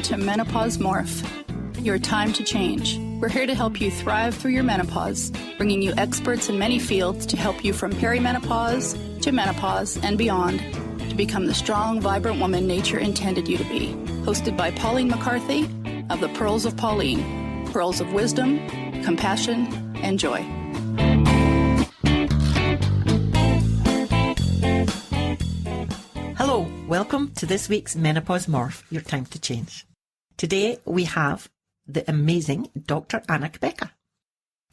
to Menopause Morph, your time to change. We're here to help you thrive through your menopause, bringing you experts in many fields to help you from perimenopause to menopause and beyond to become the strong, vibrant woman nature intended you to be. Hosted by Pauline McCarthy of the Pearls of Pauline, pearls of wisdom, compassion, and joy. Hello, welcome to this week's Menopause Morph, your time to change. Today we have the amazing Dr. Anna Cabeca.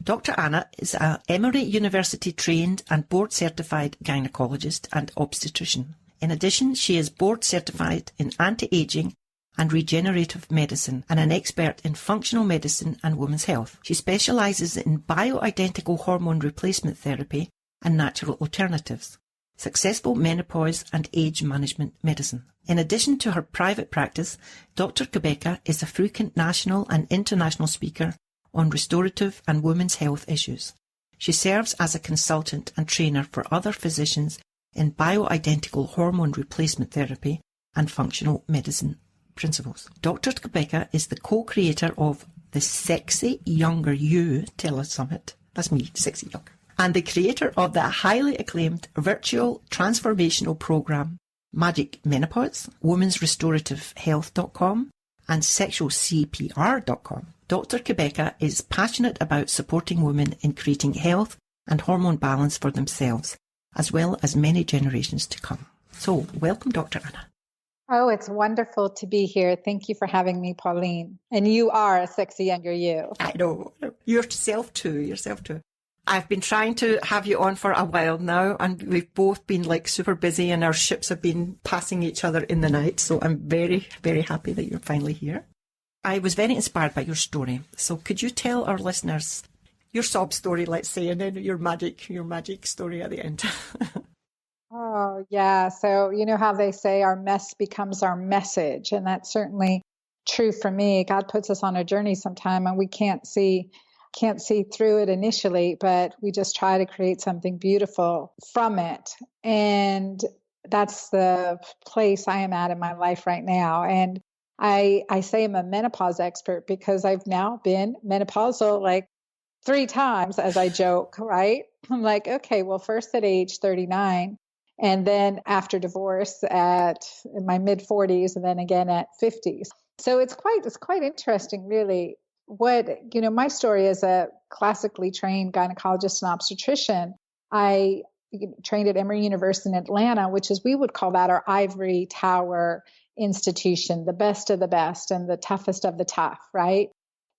Dr. Anna is an Emory University trained and board certified gynecologist and obstetrician. In addition, she is board certified in anti-aging and regenerative medicine and an expert in functional medicine and women's health. She specialises in bioidentical hormone replacement therapy and natural alternatives, successful menopause and age management medicine. In addition to her private practice, Dr. Cabeca is a frequent national and international speaker on restorative and women's health issues. She serves as a consultant and trainer for other physicians in bioidentical hormone replacement therapy and functional medicine principles. Dr. Cabeca is the co-creator of the Sexy Younger You Telesummit. That's me, Sexy Younger. And the creator of the highly acclaimed virtual transformational program Magic Menopause, womensrestorativehealth.com and sexualcpr.com. Dr. Cabeca is passionate about supporting women in creating health and hormone balance for themselves, as well as many generations to come. So, welcome, Dr. Anna. Oh, it's wonderful to be here. Thank you for having me, Pauline. And you are a sexy younger you. I know. Yourself too. I've been trying to have you on for a while now, and we've both been like super busy and our ships have been passing each other in the night. So I'm very, very happy that you're finally here. I was very inspired by your story. So could you tell our listeners your sob story, let's say, and then your magic story at the end? Oh, yeah. So you know how they say our mess becomes our message. And that's certainly true for me. God puts us on a journey sometime and we can't see through it initially, but we just try to create something beautiful from it. And that's the place I am at in my life right now. And I say I'm a menopause expert because I've now been menopausal like 3 times, as I joke, right? I'm like, okay, well, first at age 39, and then after divorce in my mid 40s, and then again at 50s. So it's quite interesting, really. My story as a classically trained gynecologist and obstetrician, I trained at Emory University in Atlanta, which is, we would call that our ivory tower institution, the best of the best and the toughest of the tough, right?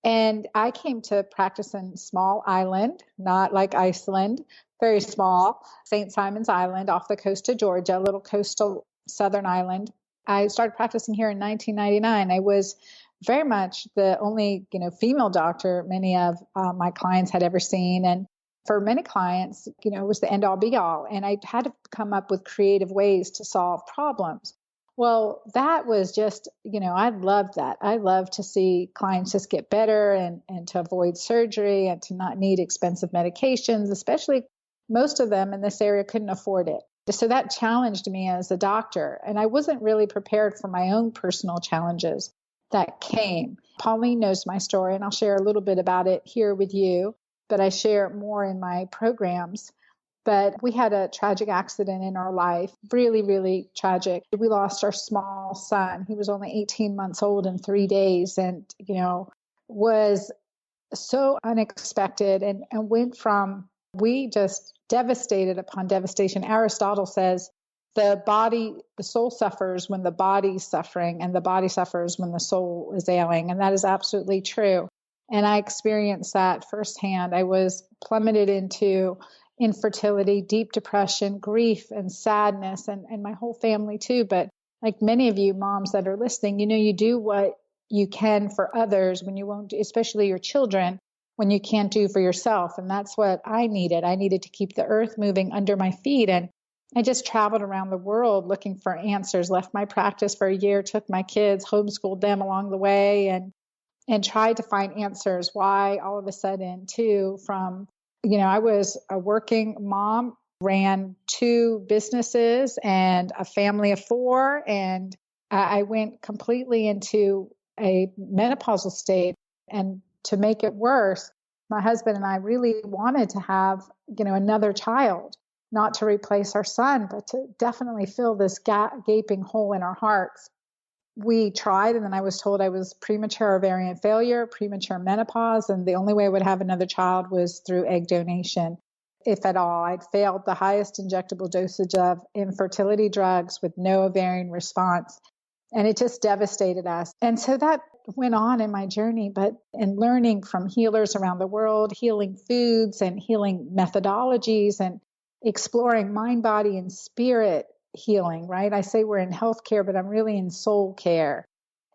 And I came to practice in small island, not like Iceland, very small, St. Simon's Island off the coast of Georgia, a little coastal southern island. I started practicing here in 1999. I was very much the only, female doctor many of my clients had ever seen. And for many clients, it was the end all be all. And I had to come up with creative ways to solve problems. Well, that was just, I loved that. I love to see clients just get better and to avoid surgery and to not need expensive medications, especially most of them in this area couldn't afford it. So that challenged me as a doctor. And I wasn't really prepared for my own personal challenges that came. Pauline knows my story, and I'll share a little bit about it here with you, but I share more in my programs. But we had a tragic accident in our life, really, really tragic. We lost our small son. He was only 18 months old in 3 days and, was so unexpected and went from, we just devastated upon devastation. Aristotle says, the soul suffers when the body's suffering, and the body suffers when the soul is ailing. And that is absolutely true. And I experienced that firsthand. I was plummeted into infertility, deep depression, grief, and sadness, and my whole family too. But like many of you moms that are listening, you do what you can for others when you won't do, especially your children, when you can't do for yourself. And that's what I needed. I needed to keep the earth moving under my feet. And I just traveled around the world looking for answers, left my practice for a year, took my kids, homeschooled them along the way, and tried to find answers. Why all of a sudden, too, from, I was a working mom, ran 2 businesses and a family of 4, and I went completely into a menopausal state. And to make it worse, my husband and I really wanted to have, another child, not to replace our son, but to definitely fill this gaping hole in our hearts. We tried, and then I was told I was premature ovarian failure, premature menopause, and the only way I would have another child was through egg donation, if at all. I'd failed the highest injectable dosage of infertility drugs with no ovarian response, and it just devastated us. And so that went on in my journey, but in learning from healers around the world, healing foods and healing methodologies, and exploring mind, body, and spirit healing, right? I say we're in healthcare, but I'm really in soul care.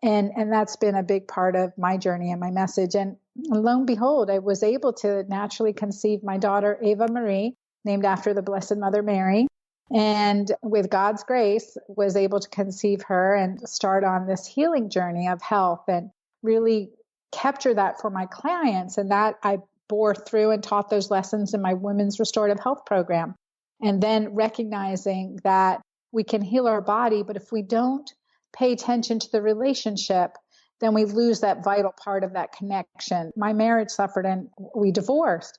And that's been a big part of my journey and my message. And lo and behold, I was able to naturally conceive my daughter, Ava Marie, named after the Blessed Mother Mary. And with God's grace, was able to conceive her and start on this healing journey of health and really capture that for my clients. And that I bore through and taught those lessons in my women's restorative health program. And then recognizing that we can heal our body, but if we don't pay attention to the relationship, then we lose that vital part of that connection. My marriage suffered and we divorced.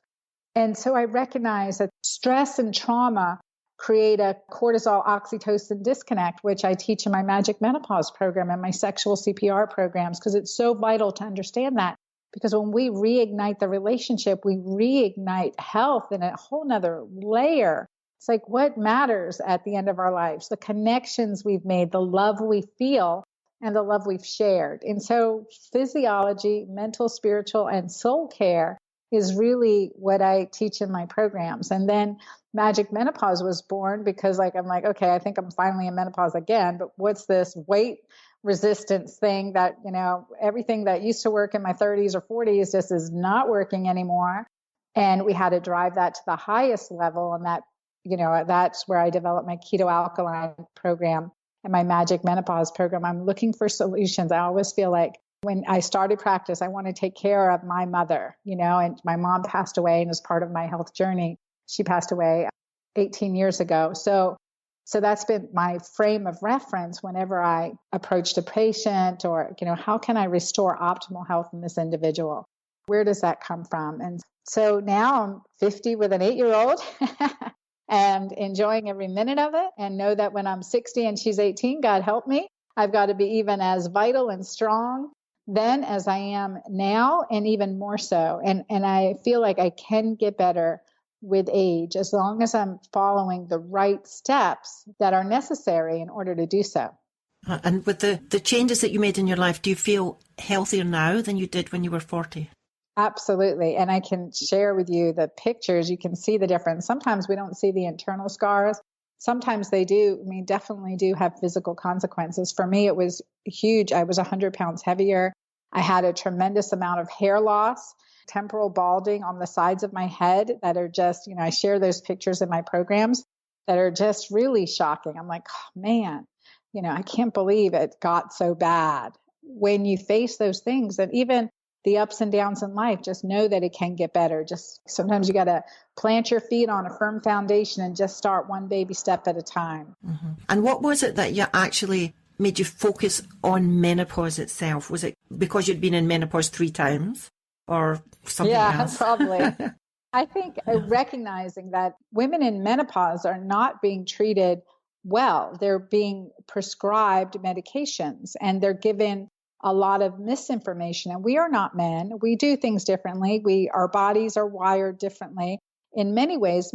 And so I recognize that stress and trauma create a cortisol oxytocin disconnect, which I teach in my Magic Menopause program and my sexual CPR programs, because it's so vital to understand that. Because when we reignite the relationship, we reignite health in a whole nother layer. It's like what matters at the end of our lives, the connections we've made, the love we feel, and the love we've shared. And so physiology, mental, spiritual, and soul care is really what I teach in my programs. And then Magic Menopause was born because I'm like, okay, I think I'm finally in menopause again, but what's this weight resistance thing that, everything that used to work in my 30s or 40s just is not working anymore. And we had to drive that to the highest level. And that, that's where I developed my keto alkaline program and my Magic Menopause program. I'm looking for solutions. I always feel like when I started practice, I want to take care of my mother, and my mom passed away, and as part of my health journey, she passed away 18 years ago. So that's been my frame of reference whenever I approached a patient or, how can I restore optimal health in this individual? Where does that come from? And so now I'm 50 with an 8-year-old and enjoying every minute of it, and know that when I'm 60 and she's 18, God help me, I've got to be even as vital and strong then as I am now, and even more so. And I feel like I can get better with age as long as I'm following the right steps that are necessary in order to do so. And with the changes that you made in your life, do you feel healthier now than you did when you were 40? Absolutely. And I can share with you the pictures. You can see the difference. Sometimes we don't see the internal scars. Sometimes they do. Definitely do have physical consequences. For me, it was huge. I was 100 pounds heavier. I had a tremendous amount of hair loss, temporal balding on the sides of my head that are just, I share those pictures in my programs that are just really shocking. I'm like, oh, man, I can't believe it got so bad. When you face those things, and even the ups and downs in life, just know that it can get better. Just sometimes you got to plant your feet on a firm foundation and just start one baby step at a time. Mm-hmm. And what was it that you actually made you focus on menopause itself? Was it because you'd been in menopause 3 times or something else? Yeah, probably. I think recognizing that women in menopause are not being treated well. They're being prescribed medications and they're given a lot of misinformation. And we are not men. We do things differently. Our bodies are wired differently in many ways.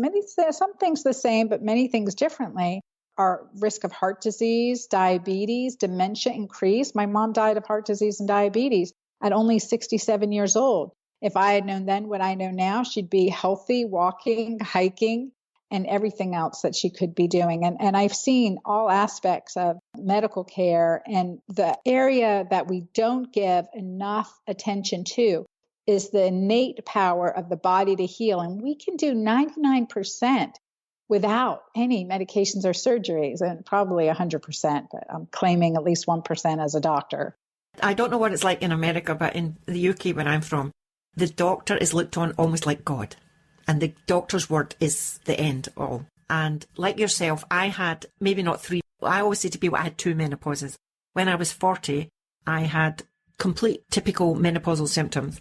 Some things the same, but many things differently. Our risk of heart disease, diabetes, dementia increased. My mom died of heart disease and diabetes at only 67 years old. If I had known then what I know now, she'd be healthy, walking, hiking, and everything else that she could be doing. And I've seen all aspects of medical care, and the area that we don't give enough attention to is the innate power of the body to heal. And we can do 99% without any medications or surgeries, and probably 100%, but I'm claiming at least 1% as a doctor. I don't know what it's like in America, but in the UK where I'm from, the doctor is looked on almost like God. And the doctor's word is the end all. And like yourself, I had maybe not 3. I always say to people I had 2 menopauses. When I was 40, I had complete typical menopausal symptoms.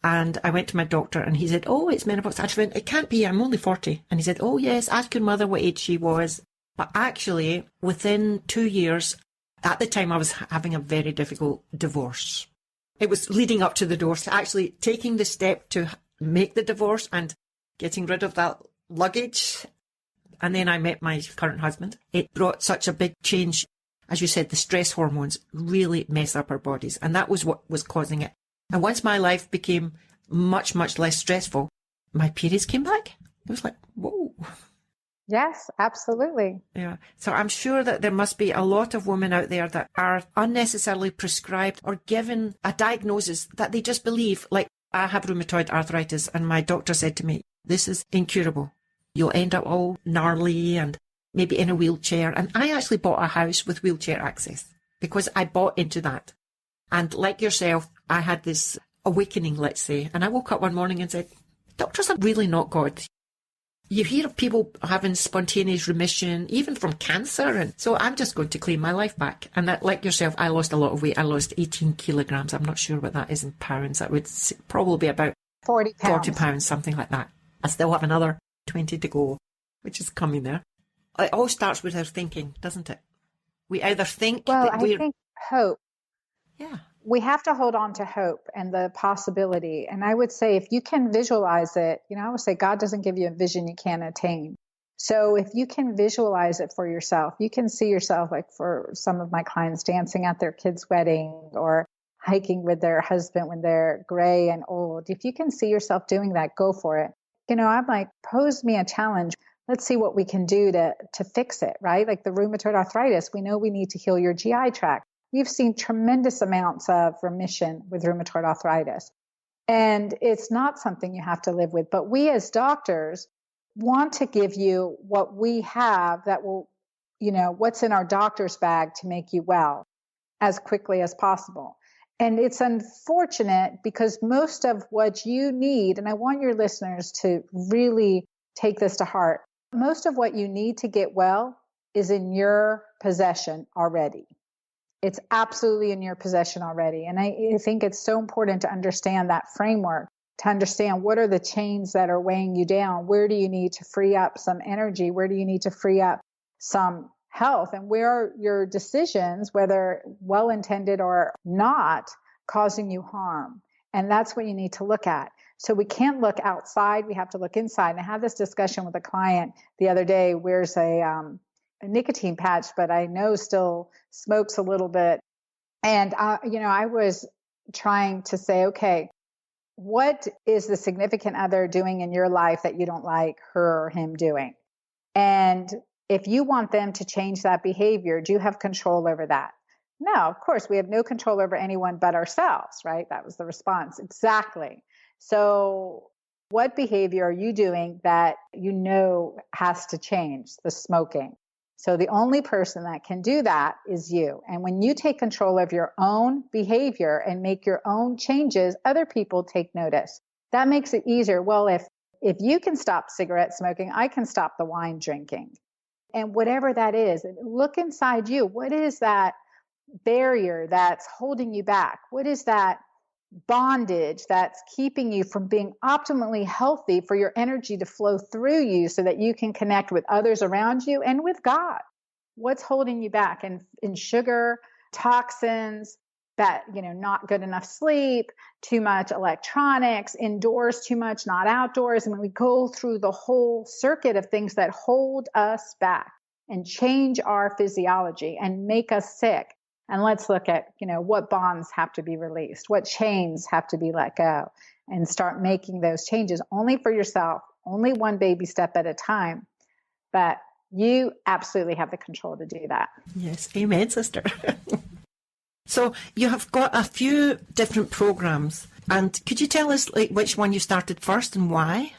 And I went to my doctor and he said, oh, it's menopause. I went, it can't be, I'm only 40. And he said, oh yes, ask your mother what age she was. But actually, within 2 years, at the time I was having a very difficult divorce. It was leading up to the divorce, actually taking the step to make the divorce and getting rid of that luggage. And then I met my current husband. It brought such a big change. As you said, the stress hormones really mess up our bodies. And that was what was causing it. And once my life became much, much less stressful, my periods came back. It was like, whoa. Yes, absolutely. Yeah. So I'm sure that there must be a lot of women out there that are unnecessarily prescribed or given a diagnosis that they just believe. Like, I have rheumatoid arthritis and my doctor said to me, this is incurable. You'll end up all gnarly and maybe in a wheelchair. And I actually bought a house with wheelchair access because I bought into that. And like yourself, I had this awakening, let's say. And I woke up one morning and said, doctors are really not God. You hear of people having spontaneous remission, even from cancer. And so I'm just going to claim my life back. And that, like yourself, I lost a lot of weight. I lost 18 kilograms. I'm not sure what that is in pounds. That would probably be about 40 pounds. 40 pounds, something like that. I still have another 20 to go, which is coming there. It all starts with our thinking, doesn't it? We either think well, that we're... I think hope. Yeah. We have to hold on to hope and the possibility. And I would say if you can visualize it, I would say God doesn't give you a vision you can't attain. So if you can visualize it for yourself, you can see yourself, like for some of my clients, dancing at their kid's wedding or hiking with their husband when they're gray and old. If you can see yourself doing that, go for it. I'm like, pose me a challenge. Let's see what we can do to fix it, right? Like the rheumatoid arthritis, we know we need to heal your GI tract. We've seen tremendous amounts of remission with rheumatoid arthritis. And it's not something you have to live with. But we as doctors want to give you what we have that will, what's in our doctor's bag to make you well as quickly as possible. And it's unfortunate because most of what you need, and I want your listeners to really take this to heart, most of what you need to get well is in your possession already. It's absolutely in your possession already. And I think it's so important to understand that framework, to understand what are the chains that are weighing you down? Where do you need to free up some energy? Where do you need to free up some health? And where are your decisions, whether well-intended or not, causing you harm? And that's what you need to look at. So we can't look outside. We have to look inside. And I had this discussion with a client the other day, wears a nicotine patch, but I know still smokes a little bit. And, I was trying to say, okay, what is the significant other doing in your life that you don't like her or him doing? And if you want them to change that behavior, do you have control over that? No, of course, we have no control over anyone but ourselves, right? That was the response. Exactly. So what behavior are you doing that has to change? The smoking. So the only person that can do that is you. And when you take control of your own behavior and make your own changes, other people take notice. That makes it easier. Well, if you can stop cigarette smoking, I can stop the wine drinking. And whatever that is, look inside you. What is that barrier that's holding you back? What is that bondage that's keeping you from being optimally healthy for your energy to flow through you so that you can connect with others around you and with God? What's holding you back? And in sugar, toxins, that, not good enough sleep, too much electronics, indoors too much, not outdoors. And when we go through the whole circuit of things that hold us back and change our physiology and make us sick. And let's look at, what bonds have to be released, what chains have to be let go, and start making those changes only for yourself, only one baby step at a time. But you absolutely have the control to do that. Yes. Amen, sister. So you have got a few different programs. And could you tell us which one you started first and why?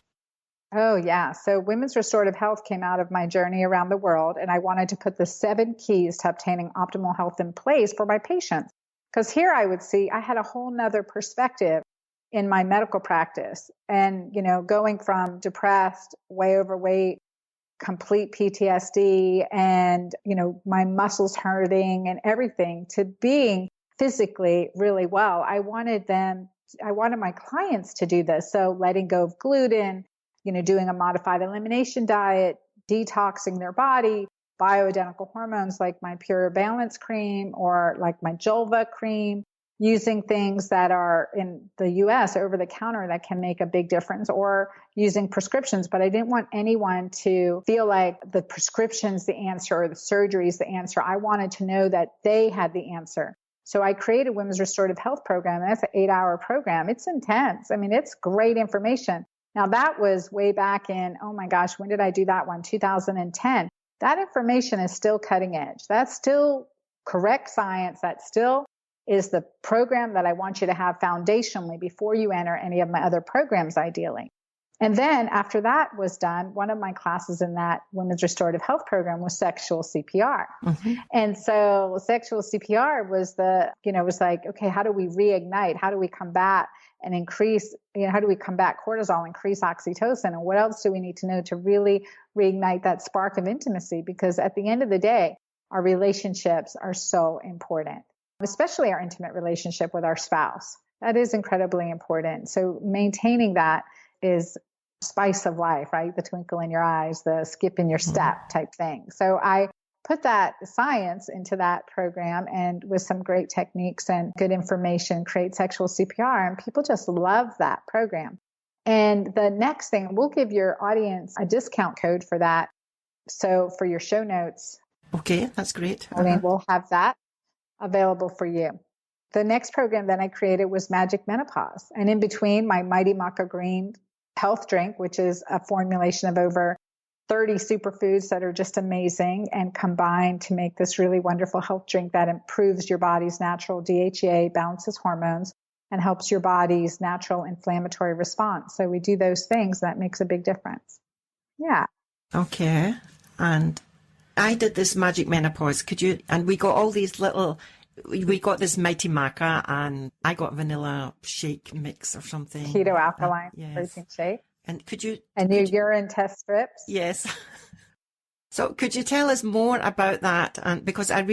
Oh, yeah. So Women's Restorative Health came out of my journey around the world, and I wanted to put the 7 keys to obtaining optimal health in place for my patients. Because here I would see I had a whole nother perspective in my medical practice. And, going from depressed, way overweight, complete PTSD, and, my muscles hurting and everything, to being physically really well. I wanted my clients to do this. So letting go of gluten, doing a modified elimination diet, detoxing their body, bioidentical hormones like my Pure Balance cream or like my Julva cream, using things that are in the US over the counter that can make a big difference, or using prescriptions. But I didn't want anyone to feel like the prescription's the answer or the surgery is the answer. I wanted to know that they had the answer. So I created Women's Restorative Health Program. And that's an 8-hour program. It's intense. I mean, it's great information. Now that was way back in, oh my gosh, when did I do that one? 2010. That information is still cutting edge. That's still correct science. That still is the program that I want you to have foundationally before you enter any of my other programs, ideally. And then after that was done, one of my classes in that Women's Restorative Health Program was sexual CPR. Mm-hmm. And so sexual CPR was was like, okay, how do we reignite? How do we combat and increase, how do we combat cortisol, increase oxytocin? And what else do we need to know to really reignite that spark of intimacy? Because at the end of the day, our relationships are so important, especially our intimate relationship with our spouse. That is incredibly important. So maintaining that is spice of life, right? The twinkle in your eyes, the skip in your step type thing. So I put that science into that program, and with some great techniques and good information, create sexual CPR. And people just love that program. And the next thing, we'll give your audience a discount code for that. So for your show notes. Okay, that's great. We'll have that available for you. The next program that I created was Magic Menopause. And in between, my Mighty Maca Green health drink, which is a formulation of over 30 superfoods that are just amazing and combined to make this really wonderful health drink that improves your body's natural DHEA, balances hormones, and helps your body's natural inflammatory response. So we do those things. That makes a big difference. Yeah. Okay. And I did this Magic Menopause. And we got all these we got this Mighty Maca, and I got vanilla shake mix or something. Keto alkaline yes. protein shake. And your urine test strips? Yes. So could you tell us more about that? And because I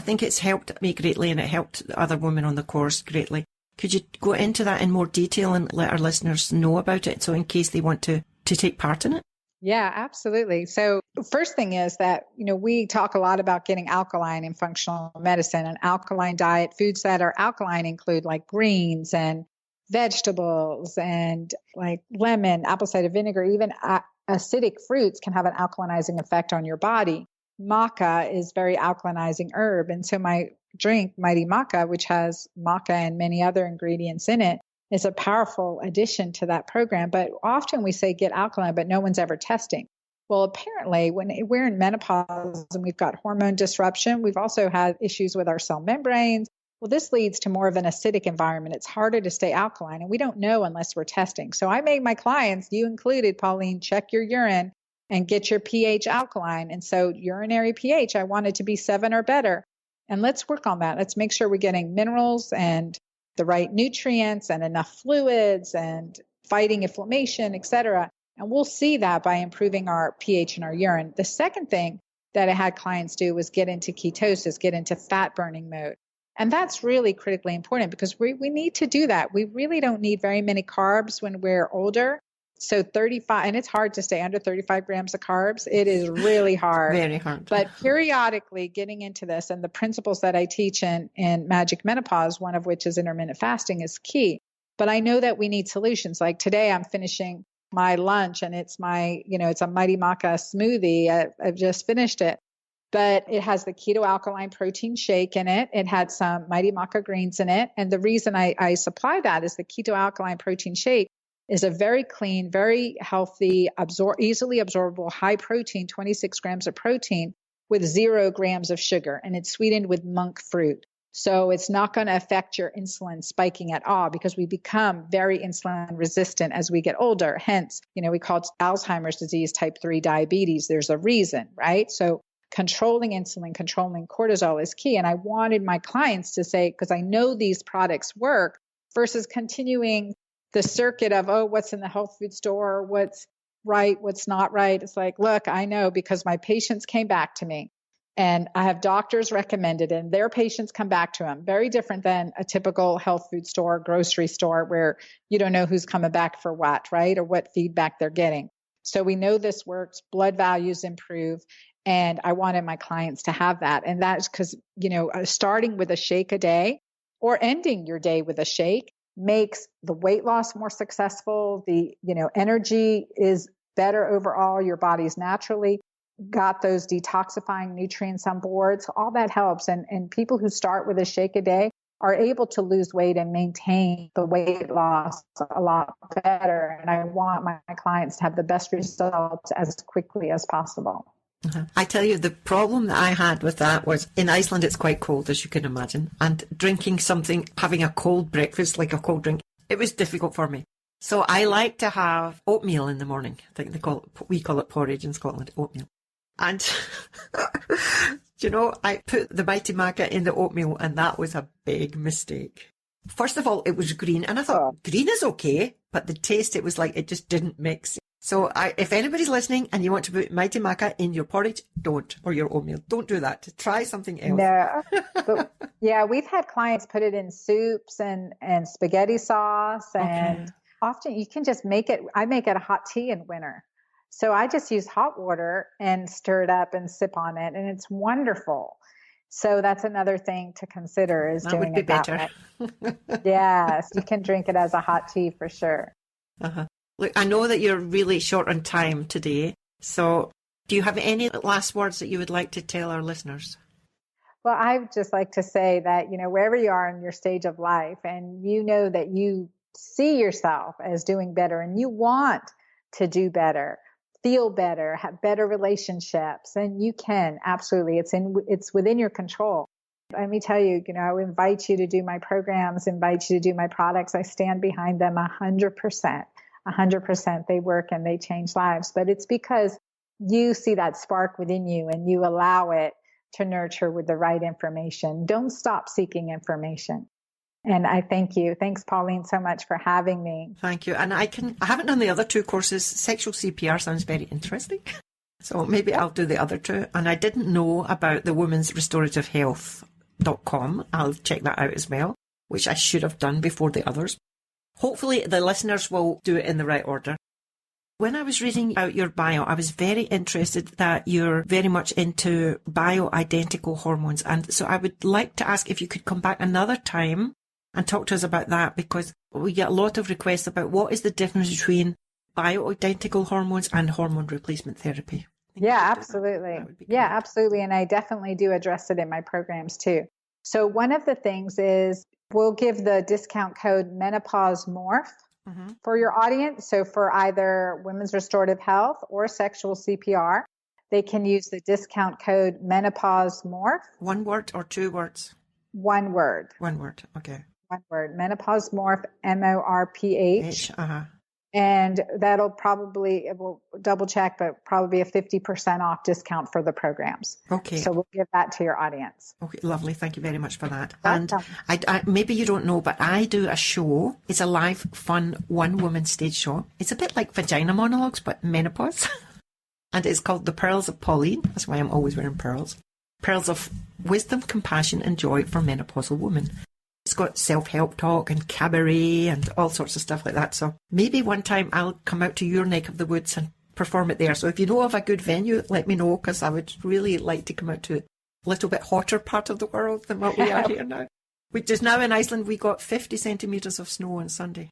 think it's helped me greatly, and it helped the other women on the course greatly. Could you go into that in more detail and let our listeners know about it, so in case they want to take part in it? Yeah, absolutely. So first thing is that, we talk a lot about getting alkaline in functional medicine. And alkaline diet, foods that are alkaline include like greens and vegetables and like lemon, apple cider vinegar, even acidic fruits can have an alkalinizing effect on your body. Maca is very alkalinizing herb. And so my drink, Mighty Maca, which has maca and many other ingredients in it, is a powerful addition to that program. But often we say get alkaline, but no one's ever testing. Well, apparently when we're in menopause and we've got hormone disruption, we've also had issues with our cell membranes. Well, this leads to more of an acidic environment. It's harder to stay alkaline, and we don't know unless we're testing. So I made my clients, you included, Pauline, check your urine and get your pH alkaline. And so urinary pH, I wanted to be 7 or better. And let's work on that. Let's make sure we're getting minerals and the right nutrients and enough fluids and fighting inflammation, et cetera. And we'll see that by improving our pH in our urine. The second thing that I had clients do was get into ketosis, get into fat burning mode. And that's really critically important because we need to do that. We really don't need very many carbs when we're older. So 35, and it's hard to stay under 35 grams of carbs. It is really hard. Very hard. But periodically getting into this, and the principles that I teach in Magic Menopause, one of which is intermittent fasting, is key. But I know that we need solutions. Like today I'm finishing my lunch, and it's it's a Mighty Maca smoothie. I've just finished it. But it has the keto alkaline protein shake in it. It had some Mighty Maca greens in it. And the reason I supply that is the keto alkaline protein shake is a very clean, very healthy, easily absorbable, high protein, 26 grams of protein with 0 grams of sugar. And it's sweetened with monk fruit. So it's not going to affect your insulin spiking at all because we become very insulin resistant as we get older. Hence, we call it Alzheimer's disease, type 3 diabetes. There's a reason, right? So controlling insulin, controlling cortisol is key. And I wanted my clients to say, because I know these products work, versus continuing the circuit of, what's in the health food store, what's right, what's not right. It's like, look, I know because my patients came back to me And I have doctors recommended, and their patients come back to them. Very different than a typical health food store, grocery store, where you don't know who's coming back for what, right? Or what feedback they're getting. So we know this works. Blood values improve. And I wanted my clients to have that. And that's because, starting with a shake a day or ending your day with a shake makes the weight loss more successful. The, energy is better overall. Your body's naturally got those detoxifying nutrients on board. So all that helps. And people who start with a shake a day are able to lose weight and maintain the weight loss a lot better. And I want my clients to have the best results as quickly as possible. I tell you, the problem that I had with that was in Iceland, it's quite cold, as you can imagine. And drinking something, having a cold breakfast, like a cold drink, it was difficult for me. So I like to have oatmeal in the morning. I think we call it porridge in Scotland, oatmeal. And, I put the Mighty Maca in the oatmeal, and that was a big mistake. First of all, it was green, and I thought, green is okay, but the taste, it was like it just didn't mix. So if anybody's listening and you want to put Mighty Maca in your porridge, don't, or your oatmeal, don't do that. Try something else. No, but yeah, we've had clients put it in soups and spaghetti sauce, and often you can just make it. I make it a hot tea in winter. So I just use hot water and stir it up and sip on it, and it's wonderful. So that's another thing to consider is that doing would be it that better. way. Yes, you can drink it as a hot tea for sure. Look, I know that you're really short on time today. So do you have any last words that you would like to tell our listeners? Well, I'd just like to say that, wherever you are in your stage of life and you know that you see yourself as doing better and you want to do better, feel better, have better relationships, and you can absolutely. It's within your control. Let me tell you, I invite you to do my programs, invite you to do my products. I stand behind them 100%. 100%. They work and they change lives, but it's because you see that spark within you and you allow it to nurture with the right information. Don't stop seeking information. And I thank you. Thanks, Pauline, so much for having me. Thank you. And I haven't done the other two courses. Sexual CPR sounds very interesting. So maybe I'll do the other two. And I didn't know about the women's restorative health.com. I'll check that out as well, which I should have done before the others. Hopefully the listeners will do it in the right order. When I was reading out your bio, I was very interested that you're very much into bioidentical hormones. And so I would like to ask if you could come back another time and talk to us about that, because we get a lot of requests about what is the difference between bioidentical hormones and hormone replacement therapy. Yeah, absolutely. Yeah, absolutely. And I definitely do address it in my programs too. So one of the things is we'll give the discount code Menopause Morph for your audience. So for either Women's Restorative Health or Sexual CPR, they can use the discount code Menopause Morph. One word or two words? One word. One word. Okay. One word. Menopause Morph, MORPH. And that'll probably, we'll double check, but probably a 50% off discount for the programs. Okay. So we'll give that to your audience. Okay, lovely. Thank you very much for that. Welcome. And I maybe you don't know, but I do a show. It's a live, fun, one-woman stage show. It's a bit like Vagina Monologues, but menopause. And it's called The Pearls of Pauline. That's why I'm always wearing pearls. Pearls of wisdom, compassion, and joy for menopausal women. It's got self-help talk and cabaret and all sorts of stuff like that. So maybe one time I'll come out to your neck of the woods and perform it there. So if you know of a good venue, let me know, because I would really like to come out to a little bit hotter part of the world than what we are here now. Just now in Iceland, we got 50 centimetres of snow on Sunday.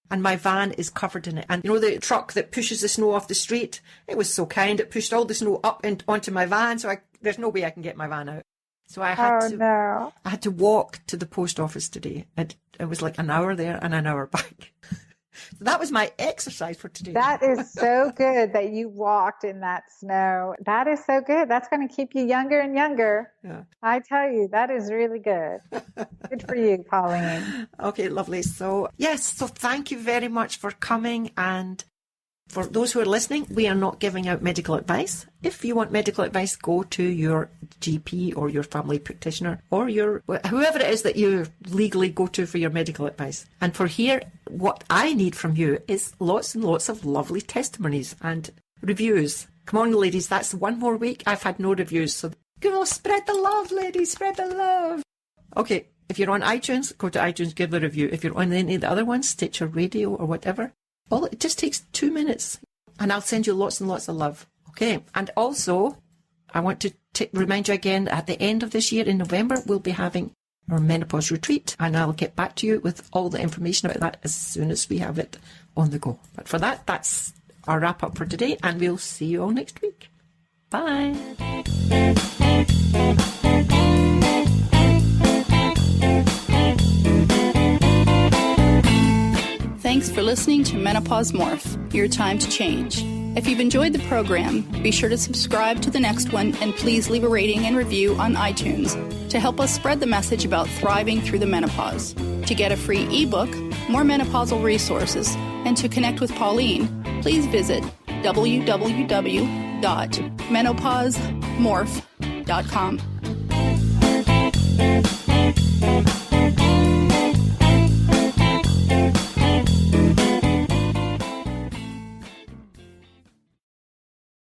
And my van is covered in it. And you know the truck that pushes the snow off the street? It was so kind. It pushed all the snow up onto my van. So there's no way I can get my van out. So I had to walk to the post office today. It was like an hour there and an hour back. So that was my exercise for today. That is so good that you walked in that snow. That is so good. That's going to keep you younger and younger. Yeah. I tell you, that is really good. Good for you, Pauline. Okay, lovely. So yes, so thank you very much for coming. And for those who are listening, we are not giving out medical advice. If you want medical advice, go to your GP or your family practitioner or whoever it is that you legally go to for your medical advice. And for here, what I need from you is lots and lots of lovely testimonies and reviews. Come on, ladies, that's one more week I've had no reviews. So Go spread the love, ladies, spread the love. Okay, if you're on iTunes, go to iTunes, give a review. If you're on any of the other ones, Stitcher Radio or whatever, well, it just takes 2 minutes and I'll send you lots and lots of love. Okay, and also I want to remind you again that at the end of this year in November, we'll be having our menopause retreat, and I'll get back to you with all the information about that as soon as we have it on the go. But for that, that's our wrap up for today, and we'll see you all next week. Bye. Thanks for listening to Menopause Morph, your time to change. If you've enjoyed the program, be sure to subscribe to the next one and please leave a rating and review on iTunes to help us spread the message about thriving through the menopause. To get a free ebook, more menopausal resources, and to connect with Pauline, please visit www.menopausemorph.com.